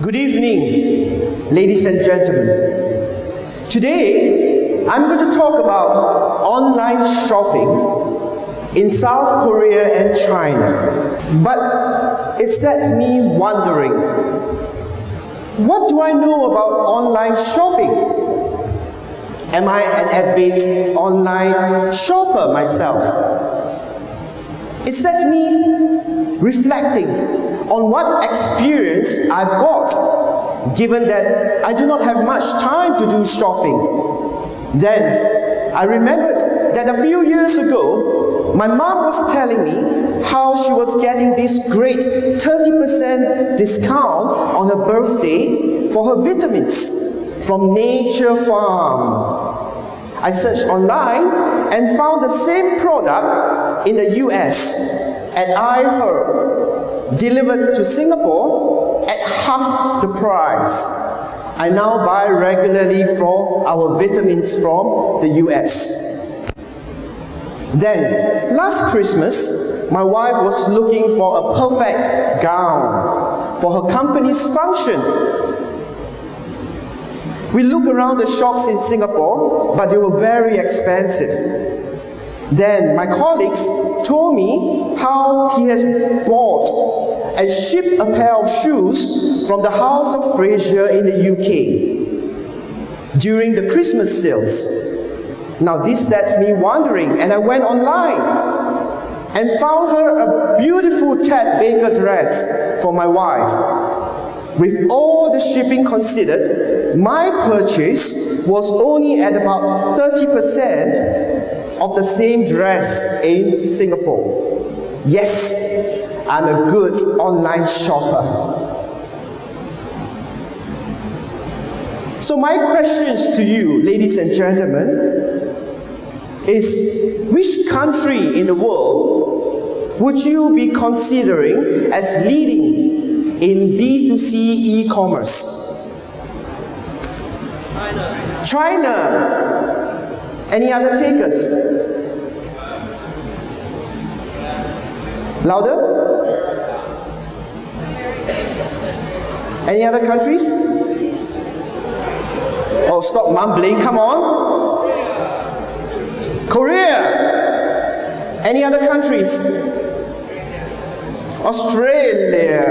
Good evening, ladies and gentlemen. Today, I'm going to talk about online shopping in South Korea and China. But it sets me wondering, what do I know about online shopping? Am I an avid online shopper myself? It sets me reflecting on what experience I've got, given that I do not have much time to do shopping. Then I remembered that a few years ago, my mom was telling me how she was getting this great 30% discount on her birthday for her vitamins from Nature Farm. I searched online and found the same product in the US, and I heard delivered to Singapore at half the price. I now buy regularly for our vitamins from the US. Then, last Christmas, my wife was looking for a perfect gown for her company's function. We looked around the shops in Singapore, but they were very expensive. Then my colleagues told me how he has bought and shipped a pair of shoes from the House of Fraser in the UK during the Christmas sales. Now this sets me wondering, and I went online and found her a beautiful Ted Baker dress for my wife. With all the shipping considered, my purchase was only at about 30% of the same dress in Singapore. Yes, I'm a good online shopper. So my questions to you, ladies and gentlemen, is which country in the world would you be considering as leading in B2C e-commerce? China. Any other takers? Louder? Any other countries? Oh, stop mumbling, come on. Korea. Any other countries? Australia.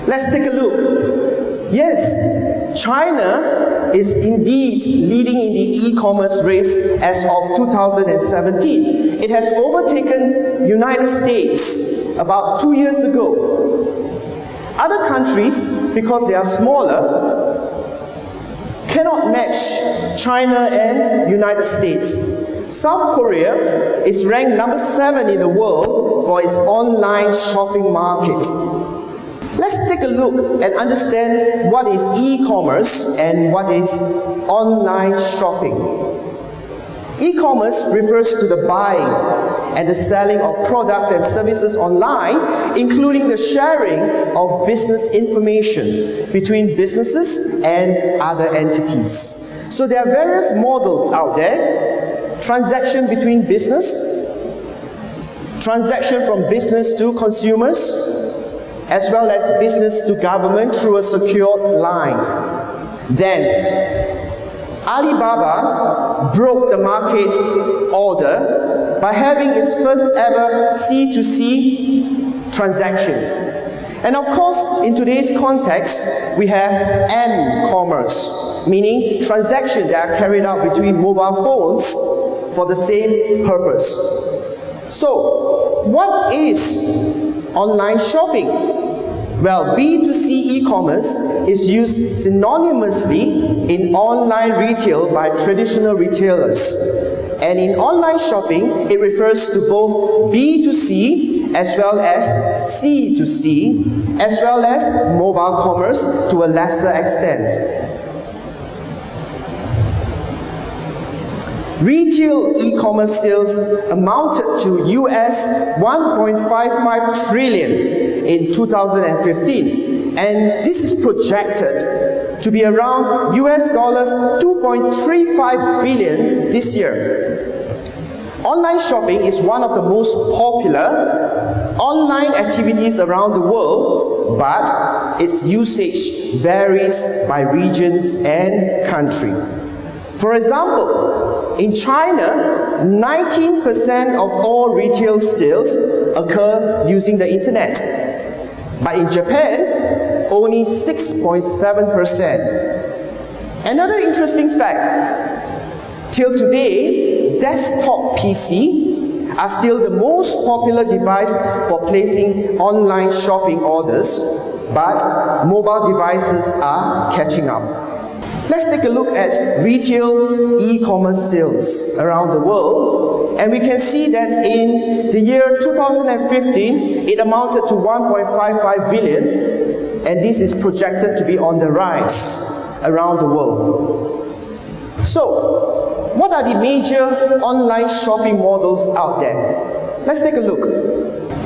Let's take a look. Yes, China is indeed leading in the e-commerce race as of 2017. It has overtaken United States about 2 years ago. Other countries, because they are smaller, cannot match China and United States. South Korea is ranked number 7 in the world for its online shopping market. Let's take a look and understand what is e-commerce and what is online shopping. E-commerce refers to the buying and the selling of products and services online, including the sharing of business information between businesses and other entities. So there are various models out there. Transaction between business, transaction from business to consumers, as well as business to government through a secured line. Then, Alibaba broke the market order by having its first ever C2C transaction. And of course, in today's context, we have M-commerce, meaning transactions that are carried out between mobile phones for the same purpose. So, what is online shopping? Well, B2C e-commerce is used synonymously in online retail by traditional retailers. And in online shopping, it refers to both B2C as well as C2C, as well as mobile commerce to a lesser extent. Retail e-commerce sales amounted to US 1.55 trillion in 2015, and this is projected to be around US dollars 2.35 billion this year. Online shopping is one of the most popular online activities around the world, but its usage varies by regions and country. For example, in China, 19% of all retail sales occur using the internet. But in Japan, only 6.7%. Another interesting fact, till today, desktop PC are still the most popular device for placing online shopping orders, but mobile devices are catching up. Let's take a look at retail e-commerce sales around the world, and we can see that in the year 2015, it amounted to 1.55 billion, and this is projected to be on the rise around the world. So, what are the major online shopping models out there? Let's take a look.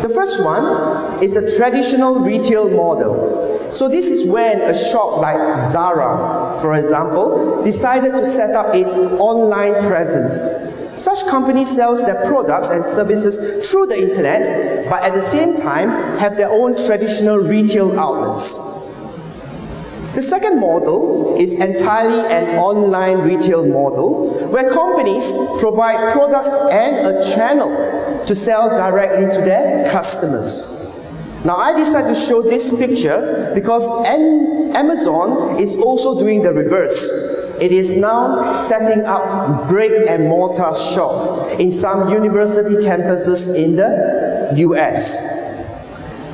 The first one is a traditional retail model. So this is when a shop like Zara, for example, decided to set up its online presence. Such companies sell their products and services through the internet, but at the same time have their own traditional retail outlets. The second model is entirely an online retail model, where companies provide products and a channel to sell directly to their customers. Now, I decided to show this picture because Amazon is also doing the reverse. It is now setting up brick and mortar shop in some university campuses in the US.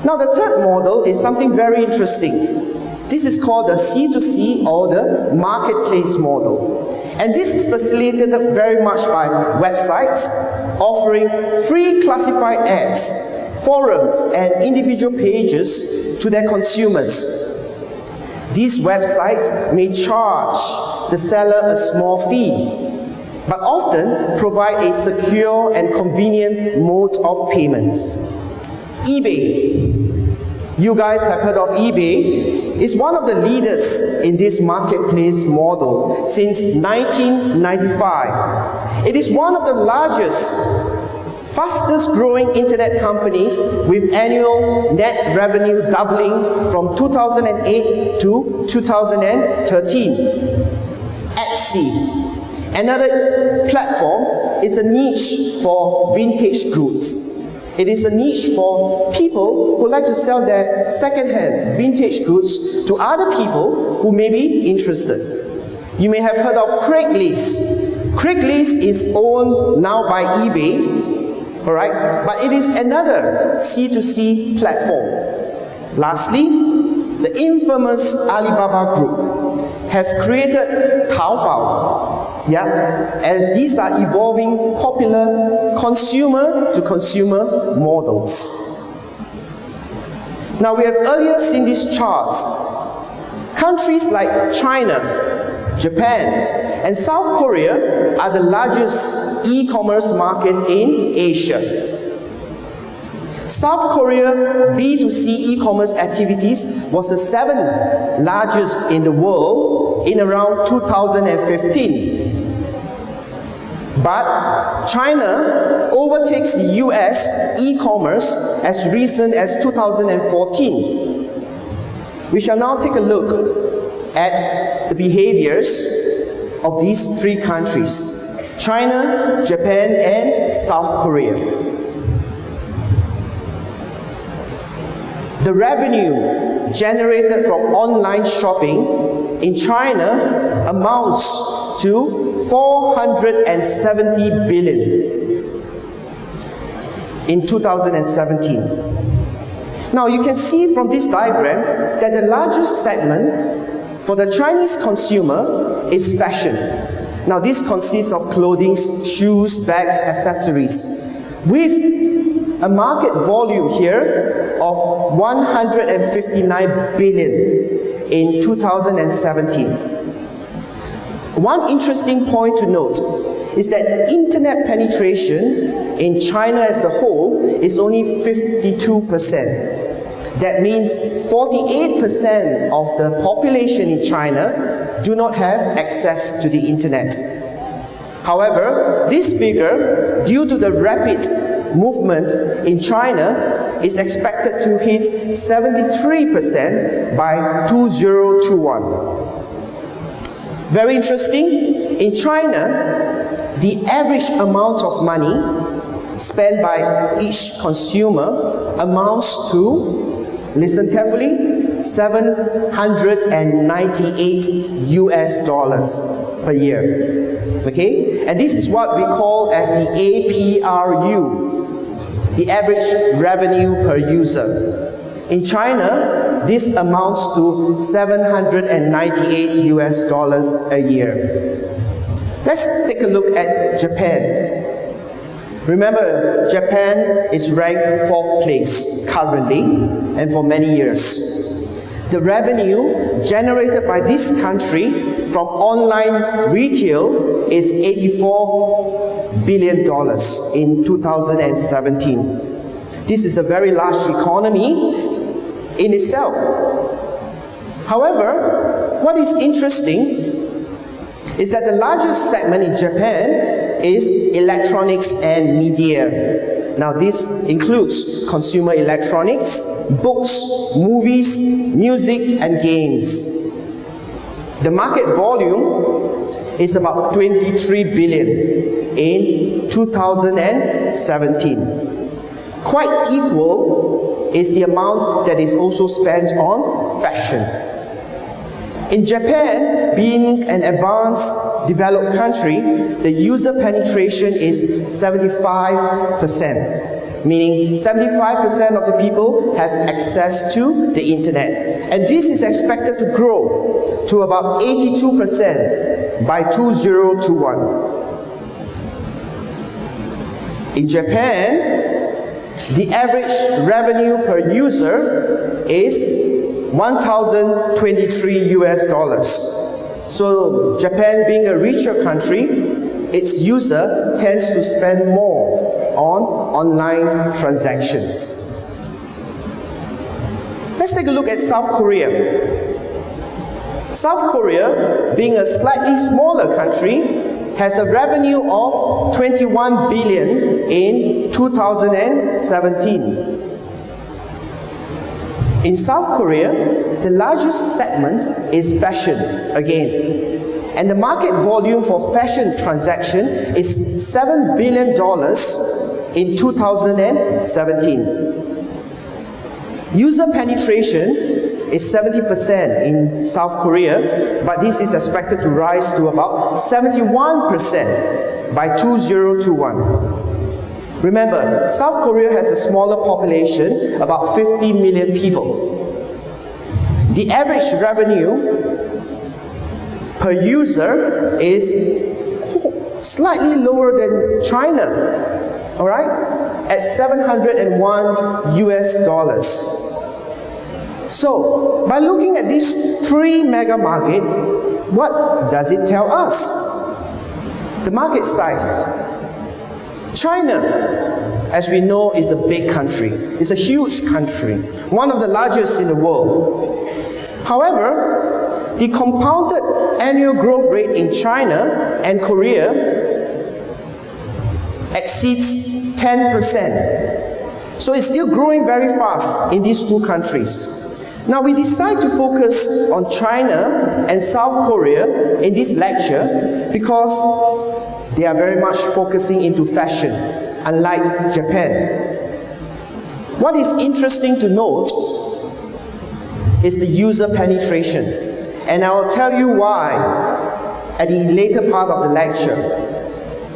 Now, the third model is something very interesting. This is called the C2C or the marketplace model. And this is facilitated very much by websites offering free classified ads, forums, and individual pages to their consumers. These websites may charge the seller a small fee, but often provide a secure and convenient mode of payments. eBay. You guys have heard of eBay. It's one of the leaders in this marketplace model since 1995. It is one of the largest, fastest growing internet companies with annual net revenue doubling from 2008 to 2013. Etsy, another platform, is a niche for vintage goods. It is a niche for people who like to sell their second-hand vintage goods to other people who may be interested. You may have heard of Craigslist. Craigslist is owned now by eBay, all right? But it is another C2C platform. Lastly, the infamous Alibaba Group has created Taobao, as these are evolving popular consumer-to-consumer models. Now, we have earlier seen these charts. Countries like China, Japan, and South Korea are the largest e-commerce market in Asia. South Korea B2C e-commerce activities was the 7th largest in the world in around 2015. But China overtakes the US e-commerce as recent as 2014. We shall now take a look at the behaviors of these three countries: China, Japan, and South Korea. The revenue generated from online shopping in China amounts to 470 billion in 2017. Now you can see from this diagram that the largest segment for the Chinese consumer is fashion. Now this consists of clothing, shoes, bags, accessories, with a market volume here of 159 billion in 2017. One interesting point to note is that internet penetration in China as a whole is only 52%. That means 48% of the population in China do not have access to the internet. However, this figure, due to the rapid movement in China, is expected to hit 73% by 2021. Very interesting, in China, the average amount of money spent by each consumer amounts to, listen carefully, 798 US dollars per year. Okay? And this is what we call as the APRU, the average revenue per user. In China, this amounts to 798 US dollars a year. Let's take a look at Japan. Remember, Japan is ranked 4th place currently and for many years. The revenue generated by this country from online retail is $84 billion in 2017. This is a very large economy in itself. However, what is interesting is that the largest segment in Japan is electronics and media. Now this includes consumer electronics, books, movies, music and games. The market volume is about 23 billion in 2017. Quite equal is the amount that is also spent on fashion. In Japan, being an advanced, developed country, the user penetration is 75%, meaning 75% of the people have access to the internet. And this is expected to grow to about 82% by 2021. In Japan, the average revenue per user is 1,023 US dollars. So Japan being a richer country, its user tends to spend more on online transactions. Let's take a look at South Korea. South Korea, being a slightly smaller country, has a revenue of 21 billion in 2017. In South Korea, the largest segment is fashion again. And the market volume for fashion transaction is $7 billion in 2017. User penetration is 70% in South Korea, but this is expected to rise to about 71% by 2021. Remember, South Korea has a smaller population, about 50 million people. The average revenue per user is slightly lower than China, all right, at 701 US dollars. So, by looking at these 3 mega markets, what does it tell us? The market size. China, as we know, is a big country. It's a huge country, one of the largest in the world. However, the compounded annual growth rate in China and Korea exceeds 10%. So it's still growing very fast in these two countries. Now we decide to focus on China and South Korea in this lecture because they are very much focusing into fashion, unlike Japan. What is interesting to note is the user penetration, and I will tell you why at the later part of the lecture.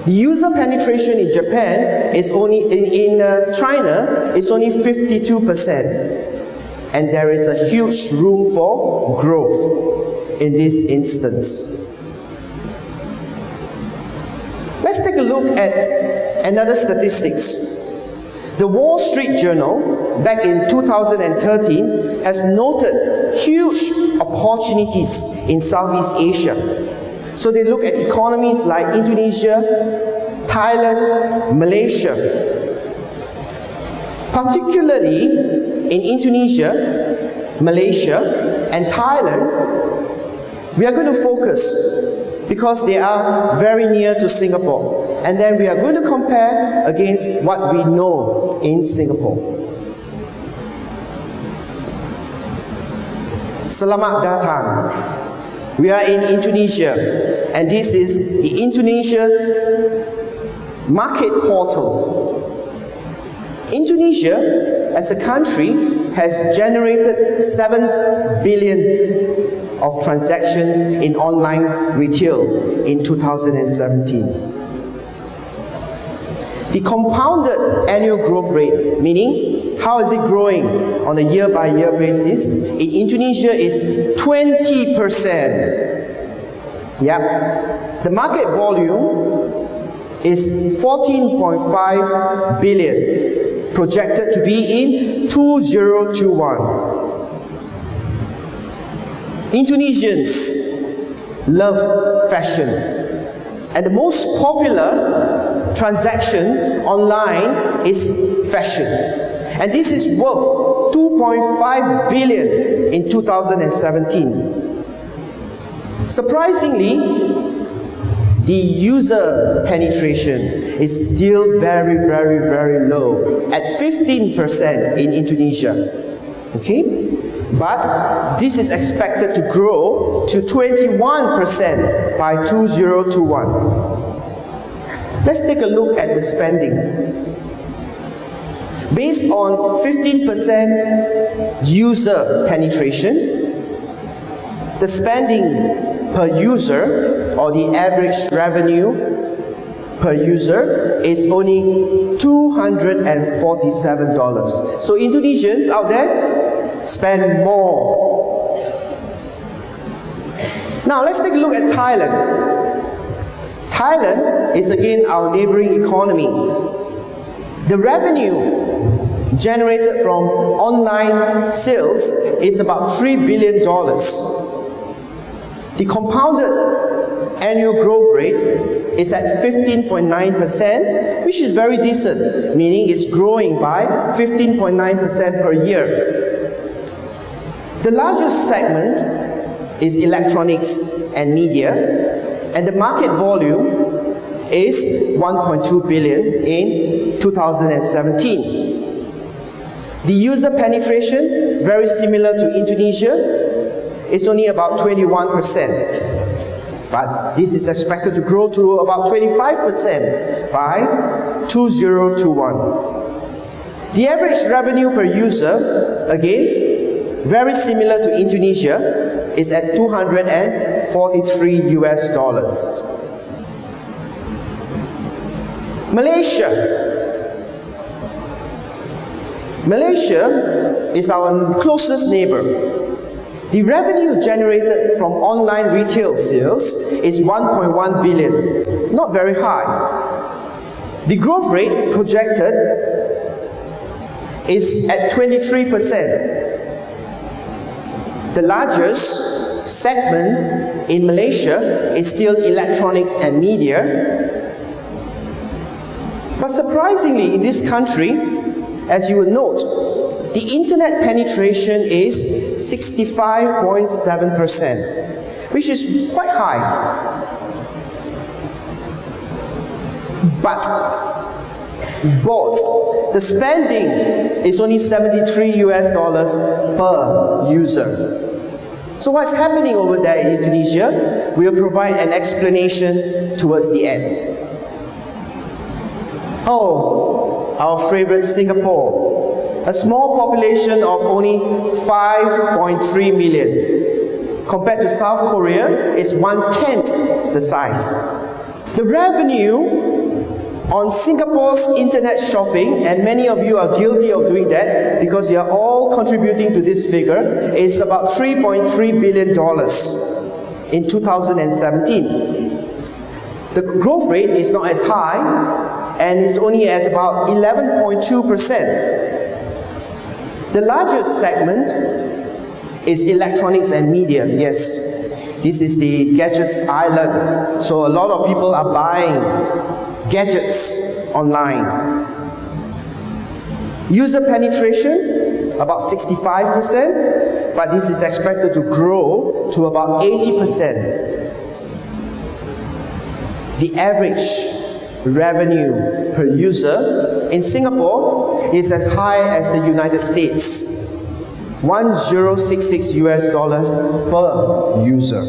The user penetration in Japan is only, in China, is only 52%. And there is a huge room for growth in this instance. Let's take a look at another statistics. The Wall Street Journal, back in 2013, has noted huge opportunities in Southeast Asia. So they look at economies like Indonesia, Thailand, Malaysia. Particularly in Indonesia, Malaysia, and Thailand, we are going to focus because they are very near to Singapore. And then we are going to compare against what we know in Singapore. Selamat datang. We are in Indonesia, and this is the Indonesia market portal. Indonesia, as a country, has generated 7 billion of transaction in online retail in 2017. The compounded annual growth rate, meaning how is it growing on a year-by-year basis, in Indonesia is 20%. Yep. The market volume is 14.5 billion, projected to be in 2021. Indonesians love fashion, and the most popular transaction online is fashion, and this is worth 2.5 billion in 2017. Surprisingly, the user penetration is still very low at 15% in Indonesia. Okay? But this is expected to grow to 21% by 2021. Let's take a look at the spending. Based on 15% user penetration, the spending per user, or the average revenue per user, is only $247. So Indonesians out there spend more. Now let's take a look at Thailand. Thailand is again our neighboring economy. The revenue generated from online sales is about $3 billion. The compounded annual growth rate is at 15.9%, which is very decent, meaning it's growing by 15.9% per year. The largest segment is electronics and media, and the market volume is 1.2 billion in 2017. The user penetration, very similar to Indonesia, is only about 21%. But this is expected to grow to about 25% by 2021. The average revenue per user, again, very similar to Indonesia, is at $243 US. Malaysia is our closest neighbor. The revenue generated from online retail sales is 1.1 billion, not very high. The growth rate projected is at 23%. The largest segment in Malaysia is still electronics and media. But surprisingly, in this country, as you will note, the internet penetration is 65.7%, which is quite high. But the spending is only $73 US per user. So what's happening over there in Indonesia? We'll provide an explanation towards the end. Oh, our favorite Singapore. A small population of only 5.3 million. Compared to South Korea, it's 1/10 the size. The revenue on Singapore's internet shopping, and many of you are guilty of doing that because you are all contributing to this figure, is about $3.3 billion in 2017. The growth rate is not as high, and it's only at about 11.2%. The largest segment is electronics and media. Yes, this is the gadgets island. So a lot of people are buying gadgets online. User penetration, about 65%, but this is expected to grow to about 80%. The average revenue per user in Singapore is as high as the United States. $1066 per user.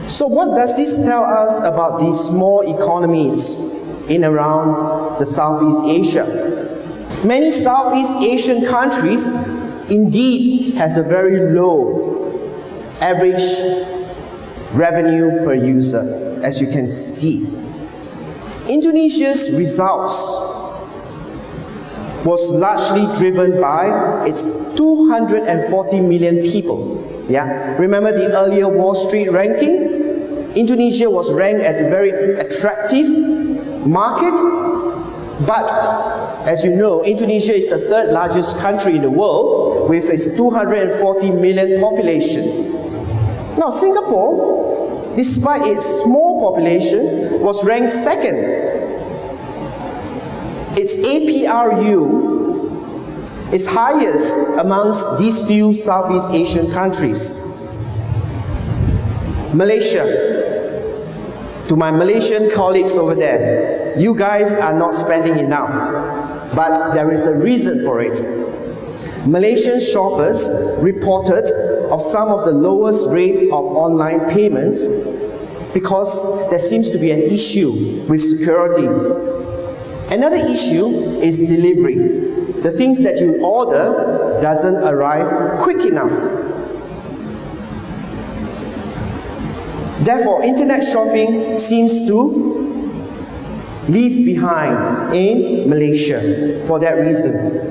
So what does this tell us about these small economies in around the Southeast Asia? Many Southeast Asian countries indeed has a very low average revenue per user, as you can see. Indonesia's results was largely driven by its 240 million people. Yeah, remember the earlier Wall Street ranking? Indonesia was ranked as a very attractive market, but as you know, Indonesia is the third largest country in the world with its 240 million population. Now Singapore, despite its small population, was ranked second. Its APRU is highest amongst these few Southeast Asian countries. Malaysia, to my Malaysian colleagues over there, you guys are not spending enough, but there is a reason for it. Malaysian shoppers reported of some of the lowest rate of online payment because there seems to be an issue with security. Another issue is delivery. The things that you order doesn't arrive quick enough. Therefore, internet shopping seems to leave behind in Malaysia for that reason.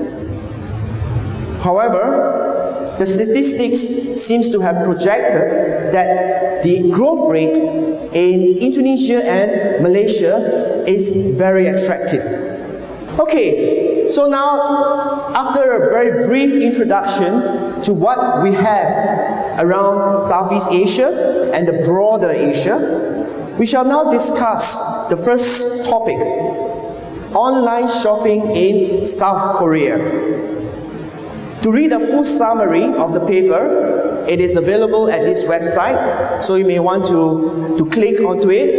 However, the statistics seems to have projected that the growth rate in Indonesia and Malaysia is very attractive. Okay, so now after a very brief introduction to what we have around Southeast Asia and the broader Asia, we shall now discuss the first topic, online shopping in South Korea. To read a full summary of the paper, it is available at this website, so you may want to click onto it.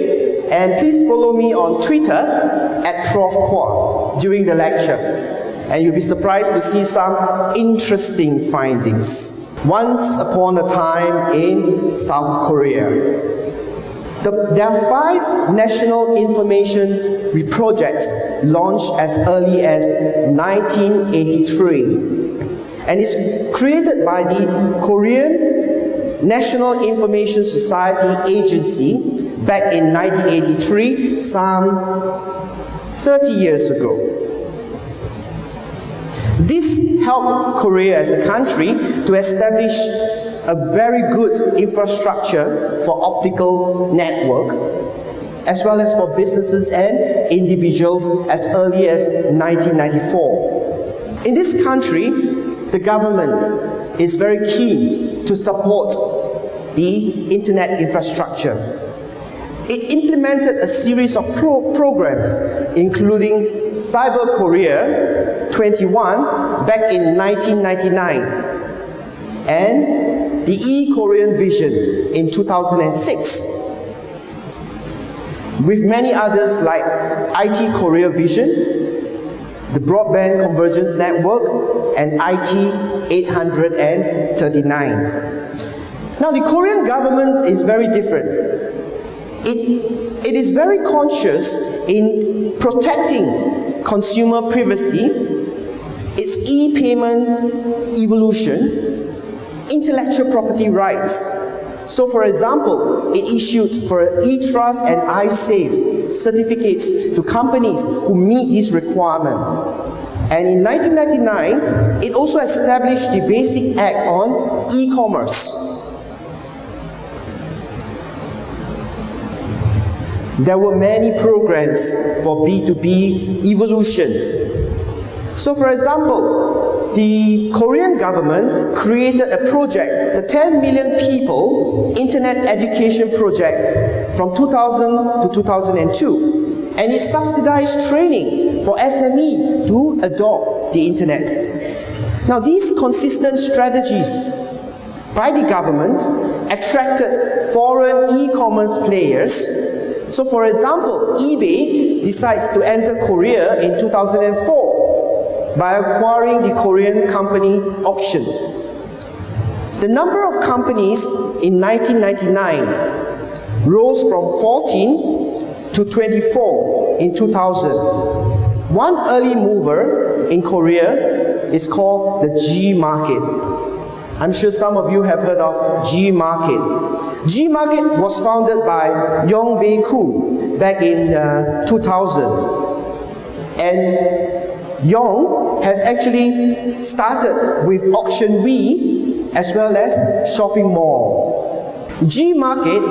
And please follow me on Twitter at Prof Kuah during the lecture. And you'll be surprised to see some interesting findings. Once upon a time in South Korea. There are 5 national information projects launched as early as 1983. And it's created by the Korean National Information Society Agency back in 1983, some 30 years ago. This helped Korea as a country to establish a very good infrastructure for optical network, as well as for businesses and individuals as early as 1994. In this country, the government is very keen to support the internet infrastructure. It implemented a series of programs, including Cyber Korea 21 back in 1999, and the E-Korean Vision in 2006, with many others like IT Korea Vision, the Broadband Convergence Network, and IT 839. Now, the Korean government is very different. It is very conscious in protecting consumer privacy, its e-payment evolution, intellectual property rights. So, for example, it issued for e-trust and iSafe certificates to companies who meet this requirement. And in 1999, it also established the Basic Act on e-commerce. There were many programs for B2B evolution. So, for example, the Korean government created a project, the 10 Million People Internet Education Project from 2000 to 2002. And it subsidized training for SME to adopt the internet. Now, these consistent strategies by the government attracted foreign e-commerce players. So, for example, eBay decides to enter Korea in 2004. by acquiring the Korean company Auction. The number of companies in 1999 rose from 14 to 24 in 2000. One early mover in Korea is called the G Market. I'm sure some of you have heard of G Market. G Market was founded by Yong Bae Koo back in 2000. And Yong has actually started with Auction We as well as Shopping Mall. G Market,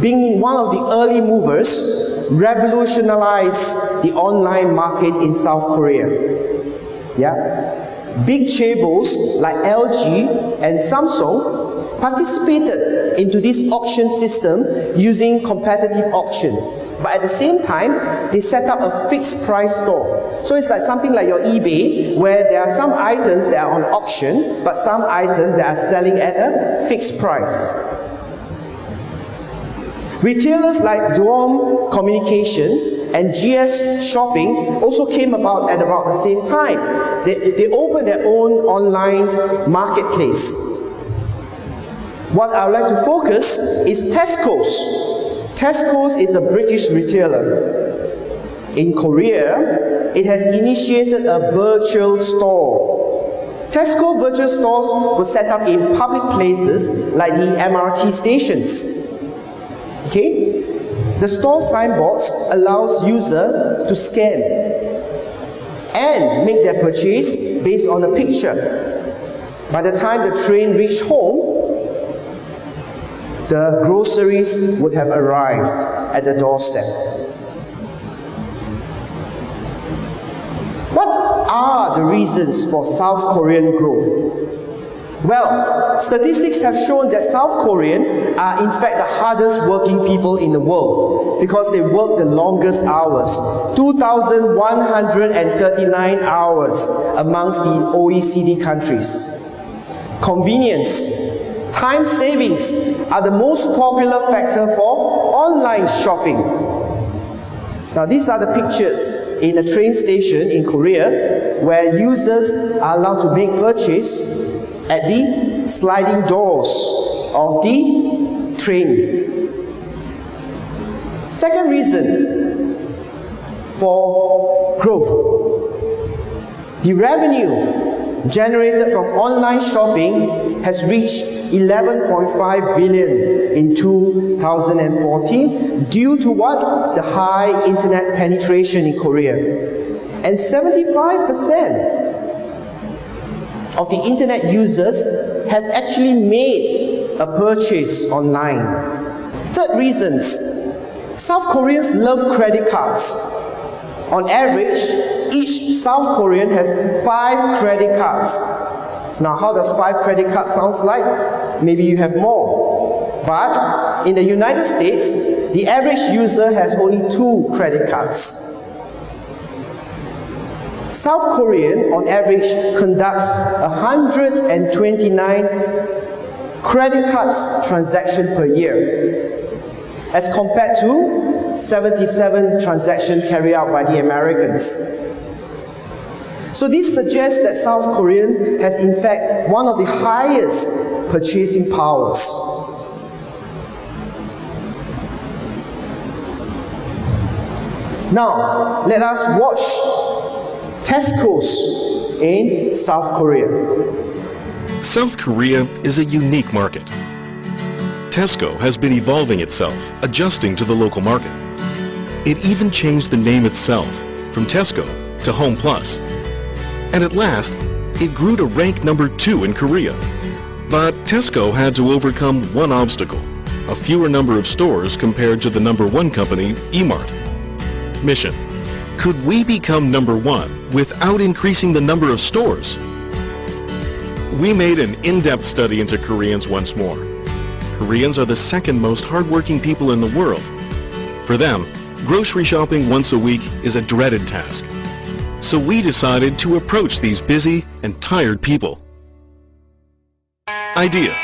being one of the early movers, revolutionized the online market in South Korea. Yeah. Big chaebols like LG and Samsung participated into this auction system using competitive auction. But at the same time, they set up a fixed price store. So it's like something like your eBay, where there are some items that are on auction, but some items that are selling at a fixed price. Retailers like Duom Communication and GS Shopping also came about at about the same time. They opened their own online marketplace. What I would like to focus is Tesco's. Tesco's is a British retailer. In Korea, it has initiated a virtual store. Tesco virtual stores were set up in public places like the MRT stations. Okay? The store signboards allows users to scan and make their purchase based on a picture. By the time the train reached home, the groceries would have arrived at the doorstep. What are the reasons for South Korean growth? Well, statistics have shown that South Koreans are in fact the hardest working people in the world because they work the longest hours, 2,139 hours amongst the OECD countries. Convenience, time savings are the most popular factor for online shopping. Now these are the pictures in a train station in Korea where users are allowed to make purchase at the sliding doors of the train. Second reason for growth. The revenue generated from online shopping has reached 11.5 billion in 2014 due to what? The high internet penetration in Korea. And 75% of the internet users have actually made a purchase online. Third reasons, South Koreans love credit cards. On average, each South Korean has 5 credit cards. Now, how does 5 credit cards sound like? Maybe you have more. But in the United States, the average user has only 2 credit cards. South Korean, on average, conducts 129 credit cards transactions per year, as compared to 77 transactions carried out by the Americans. So this suggests that South Korea has in fact one of the highest purchasing powers. Now, let us watch Tesco's in South Korea. South Korea is a unique market. Tesco has been evolving itself, adjusting to the local market. It even changed the name itself from Tesco to Home Plus. And at last, it grew to rank number 2 in Korea. But Tesco had to overcome one obstacle, a fewer number of stores compared to the number 1 company, E-Mart. Mission: could we become number 1 without increasing the number of stores? We made an in-depth study into Koreans once more. Koreans are the second most hardworking people in the world. For them, grocery shopping once a week is a dreaded task. So we decided to approach these busy and tired people. Idea: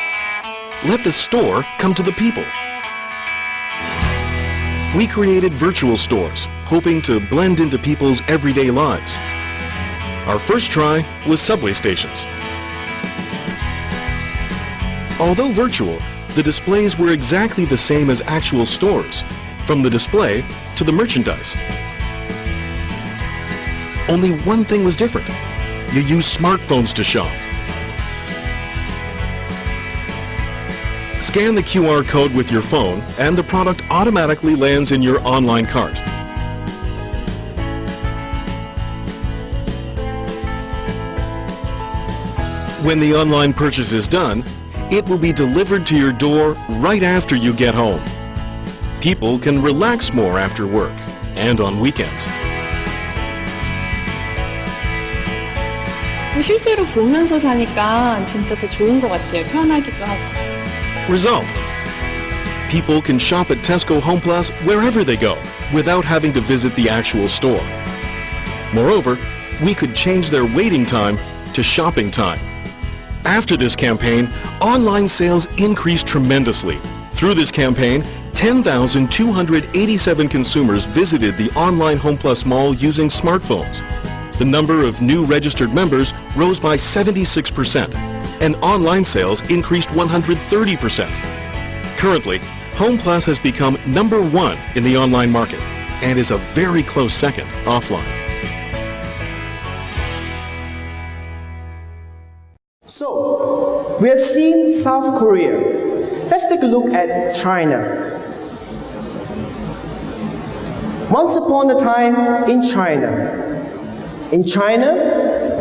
let the store come to the people. We created virtual stores, hoping to blend into people's everyday lives. Our first try was subway stations. Although virtual, the displays were exactly the same as actual stores, from the display to the merchandise. Only one thing was different. You use smartphones to shop. Scan the QR code with your phone and the product automatically lands in your online cart. When the online purchase is done, it will be delivered to your door right after you get home. People can relax more after work and on weekends. 실제로 보면서 사니까 진짜 더 좋은 것 같아요. 편하기도 하고. Result: people can shop at Tesco Home Plus wherever they go without having to visit the actual store. Moreover, we could change their waiting time to shopping time. After this campaign, online sales increased tremendously. Through this campaign, 10,287 consumers visited the online Home Plus mall using smartphones. The number of new registered members rose by 76%, and online sales increased 130%. Currently, Home Plus has become #1 in the online market and is a very close second offline. So, we have seen South Korea. Let's take a look at China. Once upon a time in China,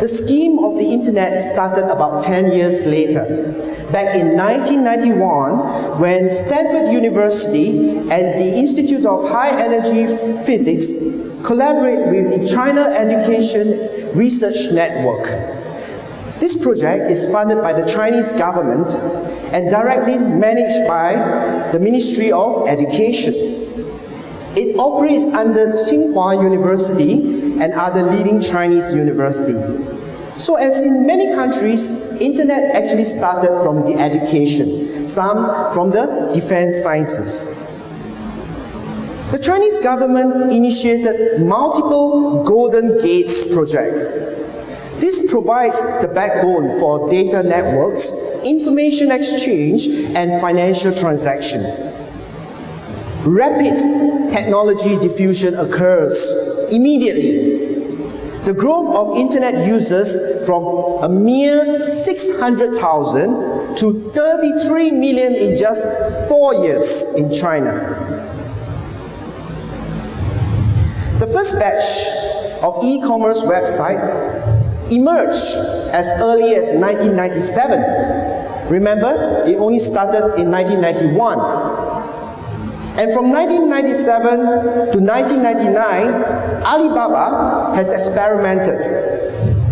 the scheme of the internet started about 10 years later. Back in 1991, when Stanford University and the Institute of High Energy Physics collaborate with the China Education Research Network. This project is funded by the Chinese government and directly managed by the Ministry of Education. It operates under Tsinghua University and other leading Chinese universities. So as in many countries, internet actually started from the education, some from the defense sciences. The Chinese government initiated multiple Golden Gates projects. This provides the backbone for data networks, information exchange, and financial transaction. Rapid technology diffusion occurs immediately. The growth of internet users from a mere 600,000 to 33 million in just 4 years in China. The first batch of e-commerce websites emerged as early as 1997. Remember, it only started in 1991. And from 1997 to 1999, Alibaba has experimented.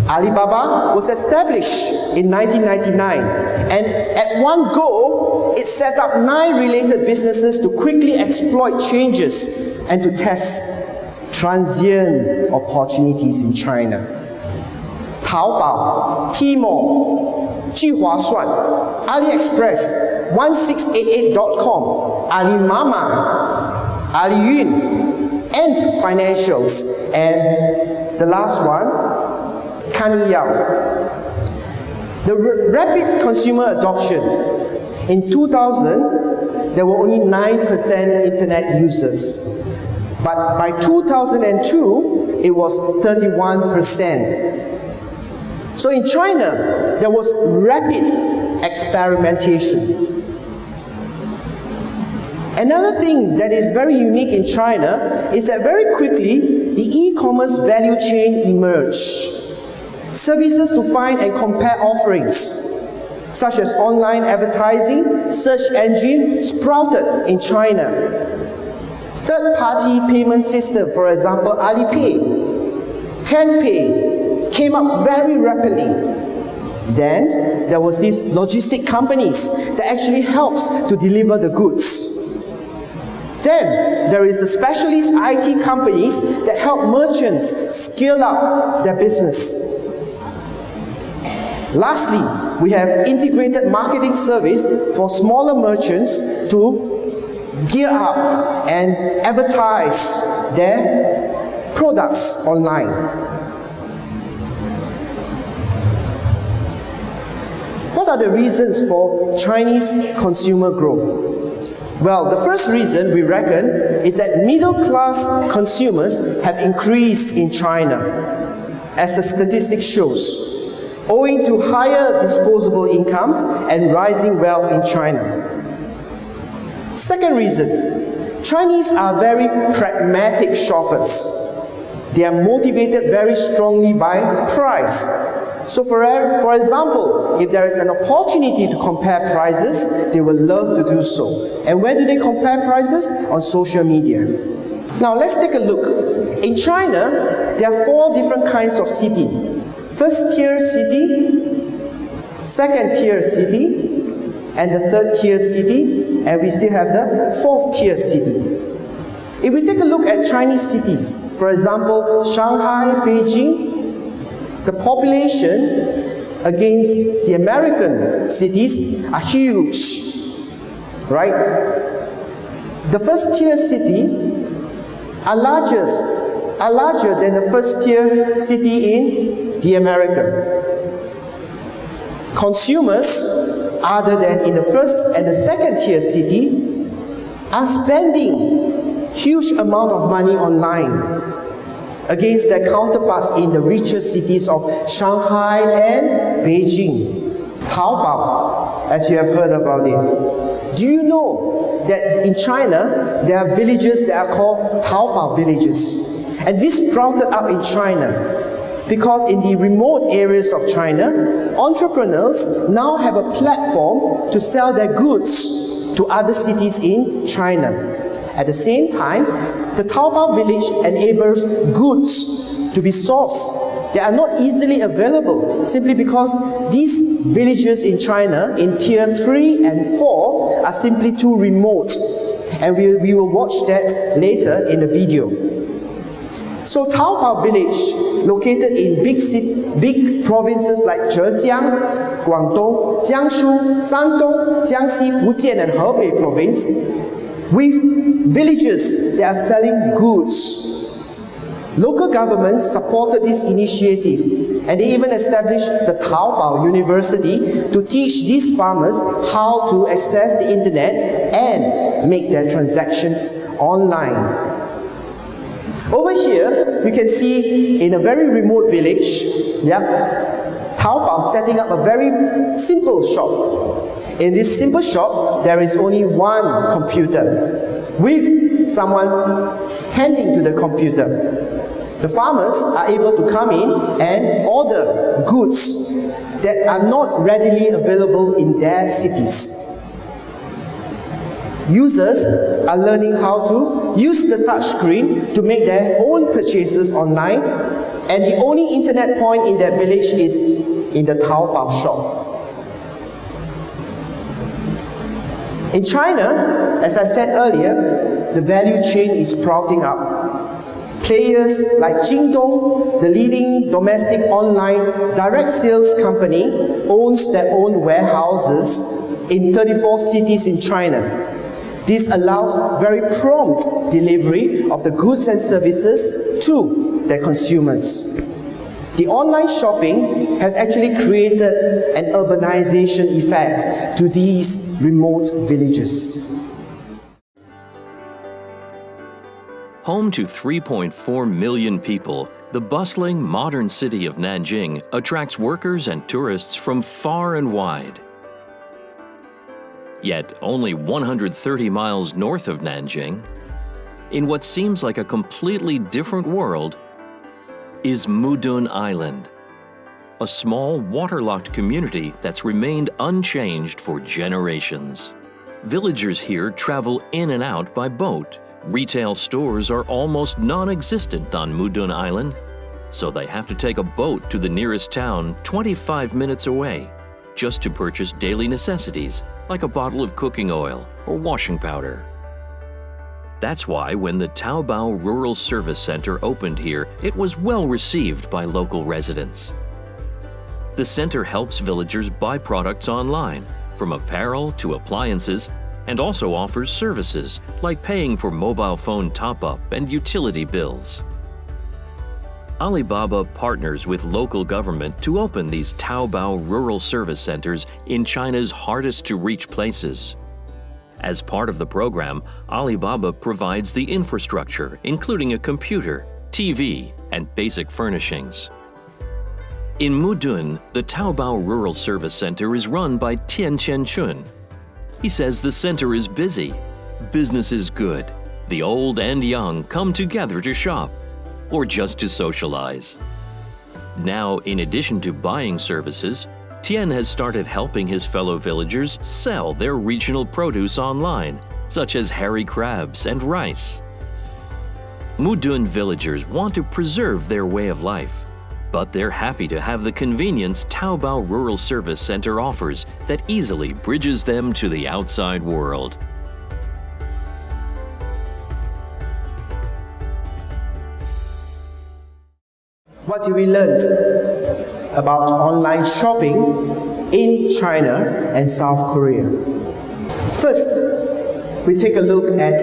Alibaba was established in 1999, and at one go, it set up 9 related businesses to quickly exploit changes and to test transient opportunities in China. Taobao, Tmall, Jihuasuan, AliExpress, 1688.com, Alimama, Aliyun, Ant Financials, and the last one, Kaniyao. The rapid consumer adoption. In 2000, there were only 9% internet users. But by 2002, it was 31%. So in China, there was rapid experimentation. Another thing that is very unique in China is that very quickly, the e-commerce value chain emerged. Services to find and compare offerings, such as online advertising, search engine, sprouted in China. Third-party payment system, for example, Alipay, Tenpay, came up very rapidly. Then there was these logistic companies that actually helps to deliver the goods. Then there is the specialist IT companies that help merchants scale up their business. Lastly, we have integrated marketing service for smaller merchants to gear up and advertise their products online. are the reasons for Chinese consumer growth? Well, the first reason we reckon is that middle-class consumers have increased in China, as the statistics shows, owing to higher disposable incomes and rising wealth in China. Second reason, Chinese are very pragmatic shoppers. They are motivated very strongly by price. So for example, if there is an opportunity to compare prices, they will love to do so. And where do they compare prices? On social media. Now let's take a look. In China, there are 4 different kinds of city. First tier city, second tier city, and the third tier city, and we still have the fourth tier city. If we take a look at Chinese cities, for example, Shanghai, Beijing, the population against the American cities are huge, right? The first tier city are larger than the first tier city in the America. Consumers, other than in the first and the second tier city, are spending huge amount of money online against their counterparts in the richer cities of Shanghai and Beijing. Taobao, as you have heard about it. Do you know that in China, there are villages that are called Taobao villages? And this sprouted up in China because in the remote areas of China, entrepreneurs now have a platform to sell their goods to other cities in China. At the same time, the Taobao village enables goods to be sourced that are not easily available simply because these villages in China in tier 3 and 4 are simply too remote. And we will watch that later in the video. So Taobao village, located in big provinces like Zhejiang, Guangdong, Jiangsu, Shandong, Jiangxi, Fujian and Hebei province, with villages that are selling goods. Local governments supported this initiative and they even established the Taobao University to teach these farmers how to access the internet and make their transactions online. Over here, we can see in a very remote village, Taobao setting up a very simple shop. In this simple shop, there is only one computer with someone tending to the computer. The farmers are able to come in and order goods that are not readily available in their cities. Users are learning how to use the touch screen to make their own purchases online, and the only internet point in their village is in the Taobao shop. In China, as I said earlier, the value chain is sprouting up. Players like Jingdong, the leading domestic online direct sales company, owns their own warehouses in 34 cities in China. This allows very prompt delivery of the goods and services to their consumers. The online shopping has actually created an urbanization effect to these remote villages. Home to 3.4 million people, the bustling modern city of Nanjing attracts workers and tourists from far and wide. Yet only 130 miles north of Nanjing, in what seems like a completely different world, is Mudun Island, a small waterlocked community that's remained unchanged for generations. Villagers here travel in and out by boat. Retail stores are almost non-existent on Mudun Island, so they have to take a boat to the nearest town 25 minutes away just to purchase daily necessities like a bottle of cooking oil or washing powder. That's why when the Taobao Rural Service Center opened here, it was well received by local residents. The center helps villagers buy products online, from apparel to appliances, and also offers services like paying for mobile phone top-up and utility bills. Alibaba partners with local government to open these Taobao rural service centers in China's hardest-to-reach places. As part of the program, Alibaba provides the infrastructure, including a computer, TV, and basic furnishings. In Mudun, the Taobao Rural Service Center is run by Tian Qianchun. He says the center is busy, business is good, the old and young come together to shop, or just to socialize. Now, in addition to buying services, Tian has started helping his fellow villagers sell their regional produce online, such as hairy crabs and rice. Mudun villagers want to preserve their way of life, but they're happy to have the convenience Taobao Rural Service Center offers that easily bridges them to the outside world. What do we learn about online shopping in China and South Korea? First, we take a look at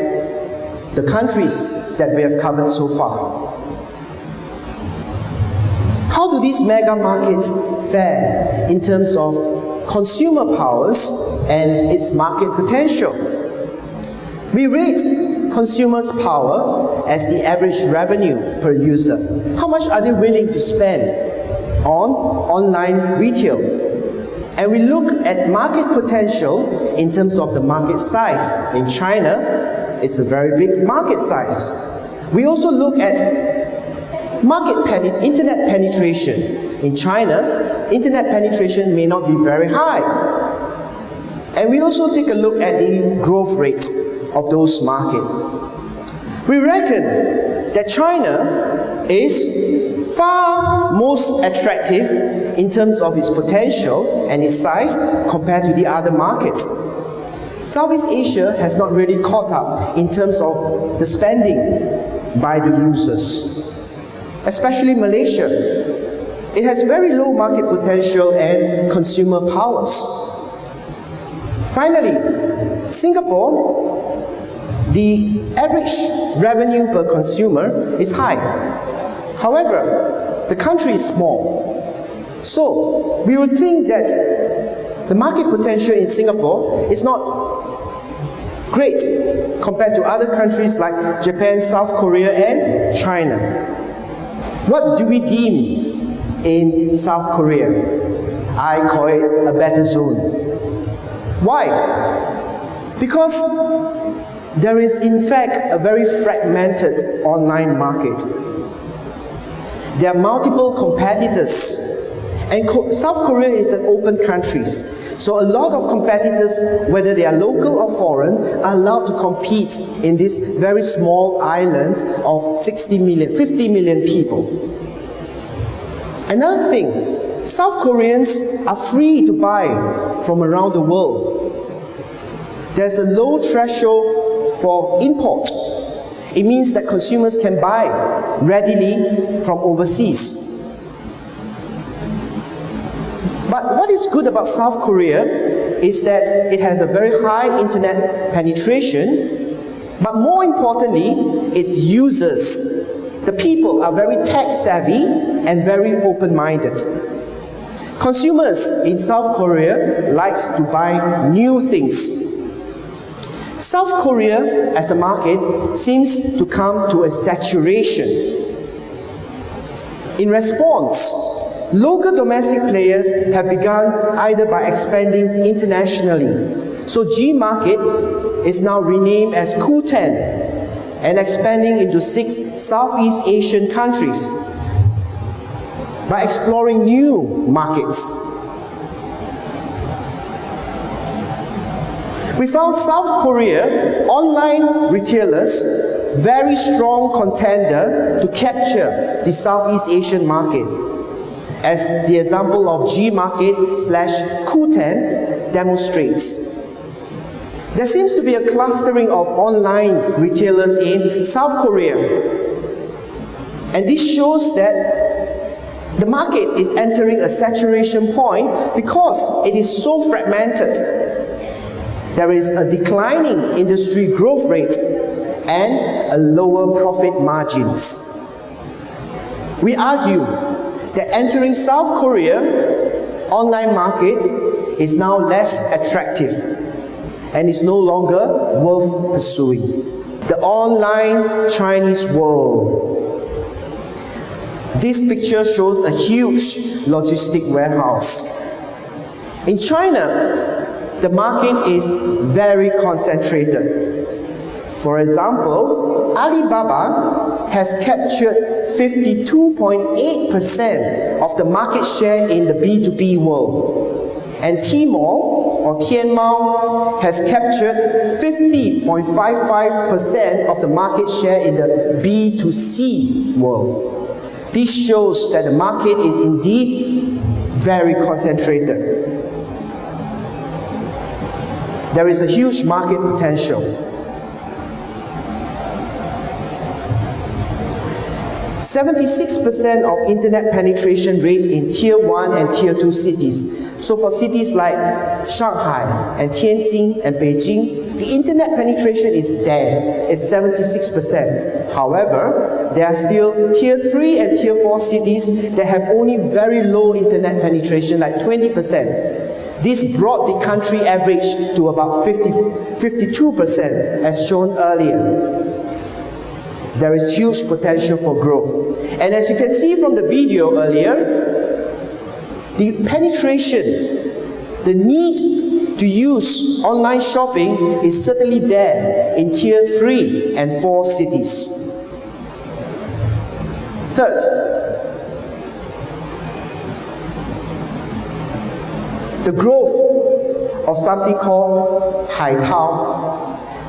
the countries that we have covered so far. How do these mega markets fare in terms of consumer powers and its market potential? We rate consumers' power as the average revenue per user. How much are they willing to spend on online retail? And we look at market potential in terms of the market size. In China, it's a very big market size. We also look at internet penetration. In China, internet penetration may not be very high. And we also take a look at the growth rate of those markets. We reckon that China is far most attractive in terms of its potential and its size compared to the other markets. Southeast Asia has not really caught up in terms of the spending by the users, especially Malaysia. It has very low market potential and consumer powers. Finally, Singapore, the average revenue per consumer is high. However, the country is small. So, we would think that the market potential in Singapore is not great compared to other countries like Japan, South Korea, and China. What do we deem in South Korea? I call it a better zone. Why? Because there is in fact a very fragmented online market. There are multiple competitors, and South Korea is an open country. So a lot of competitors, whether they are local or foreign, are allowed to compete in this very small island of 50 million people. Another thing, South Koreans are free to buy from around the world. There's a low threshold for import. It means that consumers can buy readily from overseas. But what is good about South Korea is that it has a very high internet penetration, but more importantly, its users, the people, are very tech savvy and very open-minded. Consumers in South Korea likes to buy new things. South Korea as a market seems to come to a saturation. In response, local domestic players have begun either by expanding internationally. So G Market is now renamed as Q10 and expanding into 6 Southeast Asian countries by exploring new markets. We found South Korea online retailers very strong contender to capture the Southeast Asian market, as the example of G Market / Q10 demonstrates. There seems to be a clustering of online retailers in South Korea, and this shows that the market is entering a saturation point because it is so fragmented. There is a declining industry growth rate and a lower profit margins. We argue that entering South Korea online market is now less attractive and is no longer worth pursuing. The online Chinese world. This picture shows a huge logistic warehouse. In China, the market is very concentrated. For example, Alibaba has captured 52.8% of the market share in the B2B world. And Tmall or Tianmao has captured 50.55% of the market share in the B2C world. This shows that the market is indeed very concentrated. There is a huge market potential. 76% of internet penetration rate in Tier 1 and Tier 2 cities. So for cities like Shanghai and Tianjin and Beijing, the internet penetration is there, it's 76%. However, there are still Tier 3 and Tier 4 cities that have only very low internet penetration, like 20%. This brought the country average to about 52%, as shown earlier. There is huge potential for growth. And as you can see from the video earlier, the penetration, the need to use online shopping is certainly there in Tier 3 and 4 cities. Third, the growth of something called Haitao.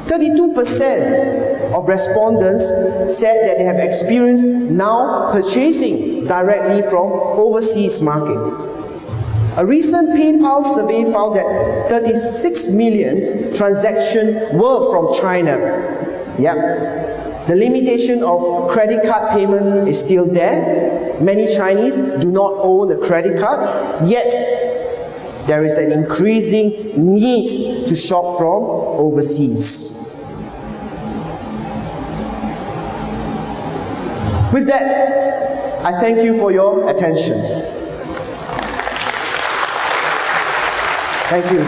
32% of respondents said that they have experienced now purchasing directly from overseas market. A recent PayPal survey found that 36 million transactions were from China. Yep. The limitation of credit card payment is still there. Many Chinese do not own a credit card, yet there is an increasing need to shop from overseas. With that, I thank you for your attention. Thank you.